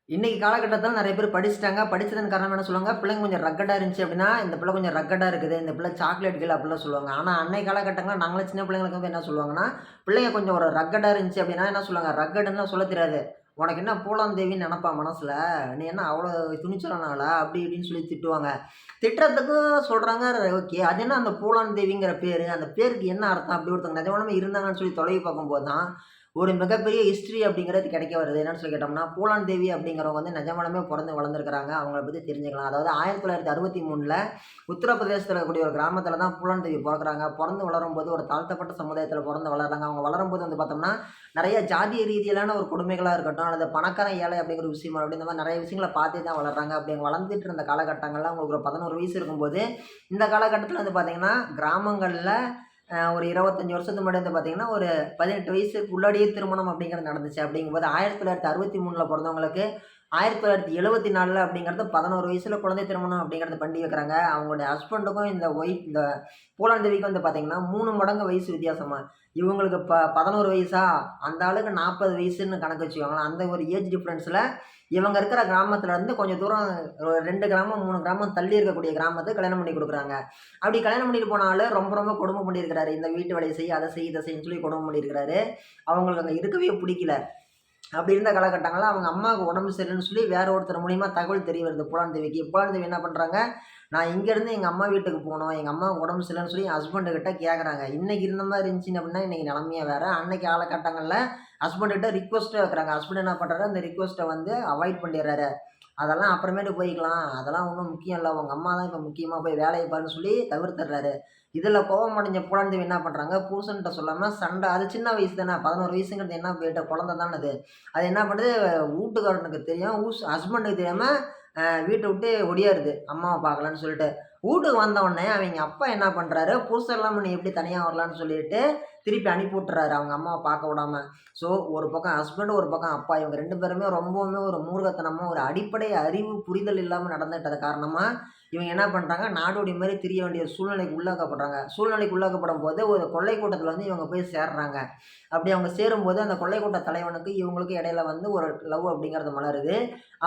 இன்னைக்கு காலகட்டத்தில நெறைய பேர் படிச்சுட்டாங்க. படிச்சதன் காரணமா என்ன சொல்லுவாங்க, பிள்ளைங்க கொஞ்சம் ரக்கடா இருந்துச்சு அப்படின்னா, இந்த பிள்ளை கொஞ்சம் ரக்கடா இருக்குது. இந்த பிள்ளை சாக்லேட் கேர்ள் அப்படிலாம் சொல்லுவாங்க. ஆனா, அன்னைய காலகட்டங்கள்ல நாங்கலாம் சின்ன பிள்ளைங்களா இருக்கும்போது என்ன சொல்லுவாங்கன்னா, பிள்ளைங்க கொஞ்சம் ஒரு ரக்கடா இருந்துச்சு அப்படின்னா என்ன சொல்லுவாங்க, ரக்கடுன்னுலாம் சொல்லத் தெரியாது. "உனக்கு என்ன பூலாந்தேவின்னு நெனப்பா மனசுல? நீ என்ன அவ்வளோ துணிச்சலான ஆளா?" அப்படி இப்படின்னு சொல்லி திட்டுவாங்க. திட்டுறதுக்கும் சொல்றாங்க, ஓகே. அது என்ன அந்த பூலாந்தேவிங்கிற பேரு? அந்த பேருக்கு என்ன அர்த்தம்? அப்படி ஒருத்தவங்க நிஜமாலுமே இருந்தாங்கன்னு சொல்லி தொலைவி பார்க்கும்போது தான் ஒரு மிகப்பெரிய ஹிஸ்டரி அப்படிங்கிறது கிடைக்க வருது. என்னன்னு சொல்லி கேட்டோம்னா, பூலான் தேவி அப்படிங்கிறவங்க வந்து நிஜமாலுமே பொறந்து வளர்ந்துருக்கிறாங்க. அவங்கள பத்தி தெரிஞ்சுக்கலாம். அதாவது 1963ல உத்தரப்பிரதேசத்தில இருக்கக்கூடிய ஒரு கிராமத்தில தான் பூலான் தேவி பொறக்குறாங்க. பொறந்து வளரும்போது ஒரு தாழ்த்தப்பட்ட சமுதாயத்தில பொறந்து வளர்றாங்க. அவங்க வளரும்போது வந்து பார்த்தோம்னா, நெறைய ஜாதிய ரீதியிலான ஒரு கொடுமைகளா இருக்கட்டும், அல்லது பணக்காரன், ஏழை அப்படிங்கிற விஷயமா இருக்கட்டும், இந்த மாரி நெறைய விஷயங்கள பார்த்தே தான் வளர்றாங்க. அப்படி அவங்க வளர்ந்துட்டு இருந்த காலகட்டங்கள்ல அவங்களுக்கு ஒரு 11 வயசு இருக்கும்போது, இந்த காலகட்டத்தில வந்து பார்த்தீங்கன்னா, கிராமங்கள்ல ஒரு 25 வருஷத்துக்கு முன்னாடி வந்து பார்த்தீங்கன்னா, ஒரு 18 வயசுக்கு உள்ளாடியே திருமணம் அப்படிங்கிறது நடந்துச்சு. அப்படிங்கும்போது 1963ல பொறந்தவங்களுக்கு 1974ல அப்படிங்கிறது 11 வயசுல குழந்தை திருமணம் அப்படிங்கிறது பண்ணி வைக்கிறாங்க. அவங்களுடைய ஹஸ்பண்டுக்கும் இந்த பூலாந்தேவிக்கும் வந்து பார்த்தீங்கன்னா, 3 மடங்கு வயசு வித்தியாசமா. இவங்களுக்கு 11 வயசா, அந்த ஆளுக்கு 40 வயசுன்னு கணக்கு வச்சுக்கோங்களேன். அந்த ஒரு ஏஜ் டிஃபரன்ஸ்ல இவங்க இருக்கிற கிராமத்துல இருந்து கொஞ்சம் தூரம் ஒரு 2 கிராமம், 3 கிராமம் தள்ளி இருக்கக்கூடிய கிராமத்துக்கு கல்யாணம் பண்ணி குடுக்குறாங்க. அப்படி கல்யாணம் பண்ணிட்டு போன ஆளு ரொம்ப ரொம்ப கொடுமை பண்ணியிருக்கிறாரு. இந்த வீட்டு வேலைய செய், அத செய், இத செய்ன்னு சொல்லி கொடுமை பண்ணியிருக்கிறாரு. அவங்களுக்கு அங்க இருக்கவே புடிக்கல. அப்படி இருந்த காலகட்டங்கள்ல அவங்க அம்மாவுக்கு உடம்பு சரியில்லன்னு சொல்லி வேற ஒருத்தர் மூலியமா தகவல் தெரிய வருது பூலாந்தேவிக்கு. பூலாந்தேவி என்ன பண்றாங்க, நான் இங்கேருந்து எங்க அம்மா வீட்டுக்கு போணும். எங்க அம்மாவுக்கு உடம்பு சரியில்லன்னு சொல்லி என் ஹஸ்பண்ட் கிட்ட கேட்குறாங்க. இன்னைக்கு இருந்த மாரி இருந்துச்சு அப்படின்னா, இன்னைக்கு நிலைமையே வேற. அன்னைக்கு காலகட்டங்கள்ல ஹஸ்பண்ட் கிட்ட ரிக்வெஸ்ட்டே வைக்கிறாங்க. ஹஸ்பண்ட் என்ன பண்றாரு, அந்த ரிக்வெஸ்ட்ட வந்து அவாய்ட் பண்ணிடுறாரு. அதெல்லாம் அப்புறமேட்டு போய்க்கலாம். அதெல்லாம் ஒண்ணும் முக்கியம் இல்ல. உங்க அம்மா தான் இப்ப முக்கியமா போய் வேலைய பாருன்னு சொல்லி தவிர்த்துடுறாரு. இதுல கோவம் அடைஞ்ச பூலாந்தேவி என்ன பண்றாங்க, புருஷன்ட்ட சொல்லாம சண்டை அது சின்ன வயசு தானே 11 வயசுங்கிறது என்ன போயிட்ட குழந்தை தான அது. அது என்ன பண்ணுது, வூட்டுக்காரனுக்கு தெரியும், ஹஸ்பண்டுக்கு தெரியாம வீட்ட விட்டு ஒடியாருது. அம்மாவ பார்க்கலான்னு சொல்லிட்டு. வூட்டுக்கு வந்த உடனே அவைங்க அப்பா என்ன பண்றாரு, புருஷன் இல்லாம நீ எப்படி தனியா வரலான்னு சொல்லிட்டு, திருப்பி அனுப்பி விட்டுறாரு அவங்க அம்மாவ பார்க்க விடாம. ஸோ, ஒரு பக்கம் ஹஸ்பண்ட், ஒரு பக்கம் அப்பா. இவங்க 2 பேருமே ரொம்பவுமே ஒரு மூர்க்கத்தனமா, ஒரு அடிப்படை அறிவு, புரிதல் இல்லாம நடந்துட்டது காரணமா, இவங்க என்ன பண்றாங்க, நாடோடி மாரி திரிய வேண்டிய சூழ்நிலைக்கு உள்ளாக்கப்படுறாங்க. சூழ்நிலைக்கு உள்ளாக்கப்படும்போது, ஒரு கொள்ளை கூட்டத்தில வந்து இவங்க போய் சேர்றாங்க. அப்படி அவங்க சேரும்போது, அந்த கொள்ளை கூட்ட தலைவனுக்கு இவங்களுக்கும் இடையில வந்து ஒரு லவ் அப்படிங்கிறது மலருது.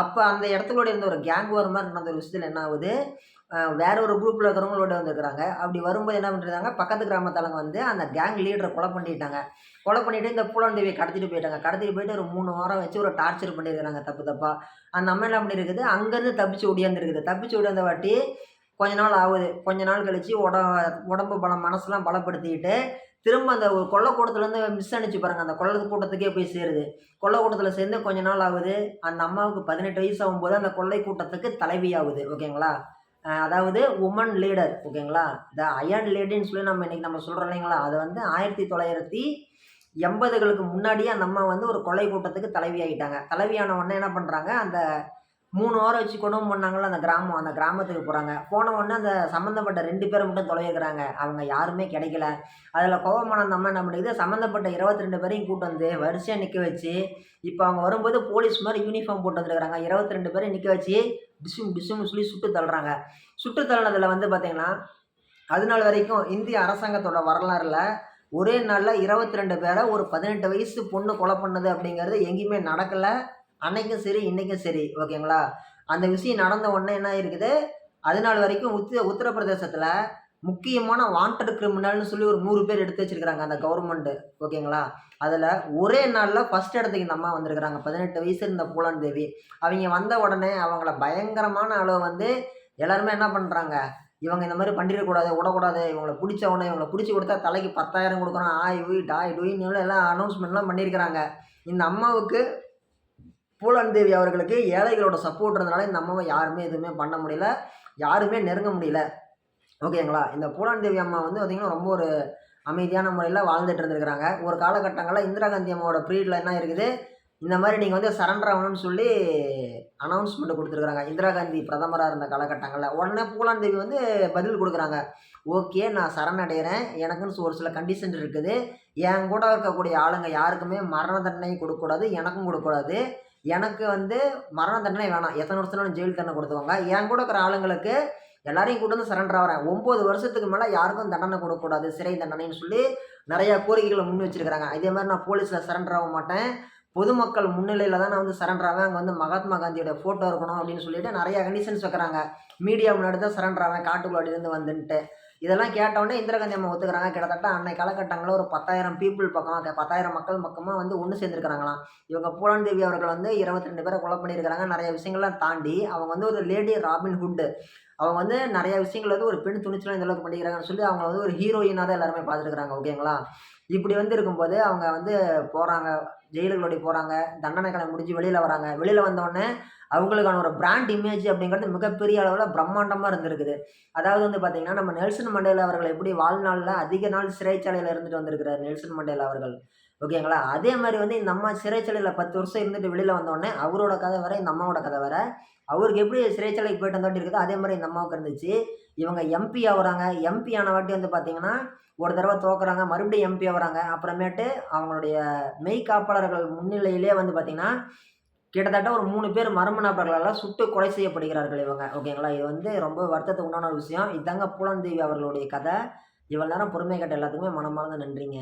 அப்ப அந்த இடத்துலோட இருந்த ஒரு கேங் வார் மாரி நடந்த ஒரு விஷயத்துல என்ன ஆகுது, வேற ஒரு குரூப்ல இருக்கிறவங்களோட வந்துருக்கிறாங்க. அப்படி வரும்போது என்ன பண்ணிருக்காங்க, பக்கத்து கிராமத்தாளுங்க வந்து அந்த கேங் லீடர கொலை பண்ணிட்டாங்க. கொலை பண்ணிட்டு இந்த பூலாந்தேவிய கடத்திட்டு போயிட்டாங்க. கடத்திட்டு போயிட்டு ஒரு 3 வாரம் வச்சு ஒரு டார்ச்சர் பண்ணியிருக்கிறாங்க தப்பு தப்பா. அந்த அம்மா என்ன பண்ணியிருக்குது, அங்கருந்து தப்பிச்சு ஓடியாந்துருக்குது. தப்பிச்சு ஓடியாந்த வாட்டி கொஞ்ச நாள் ஆகுது. கொஞ்ச நாள் கழிச்சு உடம்பு பலம் மனசெல்லாம் பலப்படுத்திக்கிட்டு, திரும்ப அந்த ஒரு கொள்ள கூட்டத்துலருந்து மிஸ் ஆனுச்சு பாருங்க. அந்த கொள்ள கூட்டத்துக்கே போய் சேருது. கொள்ள கூட்டத்துல சேர்ந்து கொஞ்ச நாள் ஆகுது. அந்த அம்மாவுக்கு 18 வயசு ஆகும்போது அந்த கொள்ளை கூட்டத்துக்கு தலைவி ஆகுது. ஓகேங்களா? அதாவது வுமன் லீடர். ஓகேங்களா? த அயர்ன் லேடின்னு சொல்லி இன்னைக்கு நம்ம சொல்றோம் இல்லைங்களா? அது வந்து 1980களுக்கு முன்னாடியே அந்த அம்மா வந்து ஒரு கொலை கூட்டத்துக்கு தலைவி ஆயிட்டாங்க. தலைவியான உடனே என்ன பண்றாங்க, அந்த 3 வாரம் வச்சு கொடும பண்ணாங்கல்ல அந்த கிராமம், அந்த கிராமத்துக்கு போறாங்க. போன உடனே அந்த சம்மந்தப்பட்ட 2 பேர மட்டும் தொலைவிக்கிறாங்க. அவங்க யாருமே கிடைக்கல. அதில கோவமான அந்த அம்மா என்ன பண்ணிக்குது, சம்மந்தப்பட்ட 22 பேரையும் கூட்டு வந்து வரிசையா நிக்க வச்சு, இப்ப அவங்க வரும்போது போலீஸ் மாரி யூனிஃபார்ம் போட்டு வந்துருக்காங்க. 22 பேரையும் நிக்க வச்சு, டிஷும் டிஷும்னு சொல்லி சுட்டு தள்ளுறாங்க. சுட்டு தள்ளுனதுல வந்து பார்த்தீங்கன்னா, அதுநாள் வரைக்கும் இந்திய அரசாங்கத்தோட வரலாறுல, ஒரே நாள்ல 22 பேர ஒரு 18 வயசு பொண்ணு கொலை பண்ணது அப்படிங்கிறது எங்கேயுமே நடக்கல. அன்னைக்கும் சரி, இன்னைக்கும் சரி. ஓகேங்களா? அந்த விஷயம் நடந்த உடனே என்ன ஆயிருக்குது, அதுநாள் வரைக்கும் உத்தரப்பிரதேசத்தில முக்கியமான வாண்டட் கிரிமினல்னு சொல்லி ஒரு 100 பேர் எடுத்து வச்சிருக்காங்க அந்த கவர்மெண்ட். ஓகேங்களா? அதுல ஒரே நாள்ல ஃபர்ஸ்ட் இடத்துக்கு இந்த அம்மா வந்திருக்காங்க. 18 வயசு இருந்த பூலான் தேவி. அவைங்க வந்த உடனே அவங்கள பயங்கரமான அளவு வந்து எல்லாருமே என்ன பண்றாங்க, இவங்க இந்த மாரி பண்ணிறக்கூடாது, விடக்கூடாது. இவங்கள புடிச்ச உடனே இவங்கள புடிச்சு குடுத்தா தலைக்கு 10,000 குடுக்குறோம். ஆய், ஊய், டாய், டூயின்னு எல்லாம் அனவுன்ஸ்மென்ட்லாம் பண்ணியிருக்கிறாங்க. இந்த அம்மாவுக்கு பூலான் தேவி அவர்களுக்கு ஏழைகளோட சப்போர்ட் இருந்தனால இந்த அம்மாவ யாருமே எதுவுமே பண்ண முடியல. யாருமே நெருங்க முடியல. ஓகேங்களா? இந்த பூலான் தேவி அம்மா வந்து பார்த்தீங்கன்னா, ரொம்ப ஒரு அமைதியான முறையில வாழ்ந்துட்டு இருந்திருக்கிறாங்க. ஒரு காலகட்டங்கள்ல இந்திரா காந்தி அம்மாவோட பீரியட்ல என்ன இருக்குது, இந்த மாரி நீங்க வந்து சரண்டர் ஆகணும்னு சொல்லி அனவுன்ஸ்மென்ட் குடுத்துருக்காங்க. இந்திரா காந்தி பிரதமரா இருந்த காலகட்டங்கள்ல. உடனே பூலான் தேவி வந்து பதில் குடுக்குறாங்க. ஓகே, நான் சரணடைறேன். எனக்குன்னு ஒரு சில கண்டிஷன் இருக்குது. என் கூட இருக்கக்கூடிய ஆளுங்க யாருக்குமே மரண தண்டனை குடுக்கக்கூடாது. எனக்கும் குடுக்கக்கூடாது. எனக்கு வந்து மரண தண்டனை வேணாம். எத்தன வருஷம்னாலும் ஜெயில் தண்டனை குடுத்துக்கோங்க. என் கூட இருக்கிற ஆளுங்களுக்கு எல்லாரையும் கூட்டு வந்து சரண்டர் ஆவுறேன். 9 வருஷத்துக்கு மேல யாருக்கும் தண்டனை குடுக்கக்கூடாது. சிறை தண்டனைன்னு சொல்லி நெறைய கோரிக்கைகள முன் வச்சிருக்காங்க. இதே மாரி நான் போலீஸ்ல சரண்டர் ஆக மாட்டேன். பொதுமக்கள் முன்னிலையில தான் நான் வந்து சரண்டர் ஆவேன். அங்க வந்து மகாத்மா காந்தியோட ஃபோட்டோ இருக்கணும் அப்படின்னு சொல்லிட்டு நெறைய கண்டிஷன்ஸ் வைக்கிறாங்க. மீடியா முன்னாடி தான் சரண்டர் ஆவேன் காட்டுக்குள்ளாடியிருந்து வந்துன்ட்டு. இதெல்லாம் கேட்டவுடனே இந்திரா காந்தி அம்மா ஒத்துக்கிறாங்க. கிட்டத்தட்ட அன்னைய காலகட்டங்கள்ல ஒரு 10,000 பீப்பிள் பக்கம் 10,000 மக்கள் பக்கமா வந்து ஒண்ணு சேர்ந்திருக்கிறாங்களாம். இவங்க பூலாந்தேவி அவர்கள் வந்து 22 பேர கொலை பண்ணியிருக்கிறாங்க. நெறைய விஷயங்கள்லாம் தாண்டி அவங்க வந்து ஒரு லேடி ராபின் ஹுட். அவங்க வந்து நெறைய விஷயங்கள் வந்து ஒரு பெண் துணிச்சலா இந்த அளவுக்கு பண்ணிக்கிறாங்கன்னு சொல்லி அவங்கள வந்து ஒரு ஹீரோயினா தான் எல்லாருமே பார்த்துருக்காங்க. ஓகேங்களா? இப்படி வந்து இருக்கும்போது அவங்க வந்து போறாங்க. ஜெயிலுக்குள்ள போறாங்க. தண்டனை காலம் முடிஞ்சு வெளியில வராங்க. வெளியில வந்தோனே அவங்களுக்கான ஒரு பிராண்ட் இமேஜ் அப்படிங்கிறது மிகப்பெரிய அளவுல பிரம்மாண்டமா இருந்திருக்குது. அதாவது வந்து பார்த்தீங்கன்னா, நம்ம நெல்சன் மண்டேலா அவர்கள் எப்படி வாழ்நாள்ல அதிக நாள் சிறைச்சாலையில இருந்துட்டு வந்திருக்கிறார் நெல்சன் மண்டேலா அவர்கள். ஓகேங்களா? அதே மாரி வந்து இந்த அம்மா சிறைச்சாலையில 10 வருஷம் இருந்துட்டு வெளியில வந்தோனே, அவரோட கதை வேற, இந்த அம்மாவோட கதை வேற. அவருக்கு எப்படி சிறைச்சாலைக்கு போயிட்டு வந்தவாட்டி இருக்குதோ, அதே மாரி இந்த அம்மாவுக்கு இருந்துச்சு. இவங்க எம்பி ஆவுறாங்க. எம்பி ஆனவாட்டி வந்து பார்த்தீங்கன்னா, ஒரு தடவ தோக்குறாங்க. மறுபடியும் எம்பி ஆவுறாங்க. அப்புறமேட்டு அவங்களுடைய மெய்க்காப்பாளர்கள் முன்னிலையிலே வந்து பார்த்தீங்கன்னா, கிட்டத்தட்ட ஒரு 3 பேர் மர்ம நபர்களால சுட்டு கொலை செய்யப்படுகிறார்கள் இவங்க. ஓகேங்களா? இது வந்து ரொம்ப வருத்தத்துக்கு உண்டான ஒரு விஷயம். இதாங்க பூலாந்தேவி அவர்களுடைய கதை. இவ்வளவு நேரம் பொறுமையா கேட்ட எல்லாத்துக்குமே மனமார்ந்த நன்றிங்க.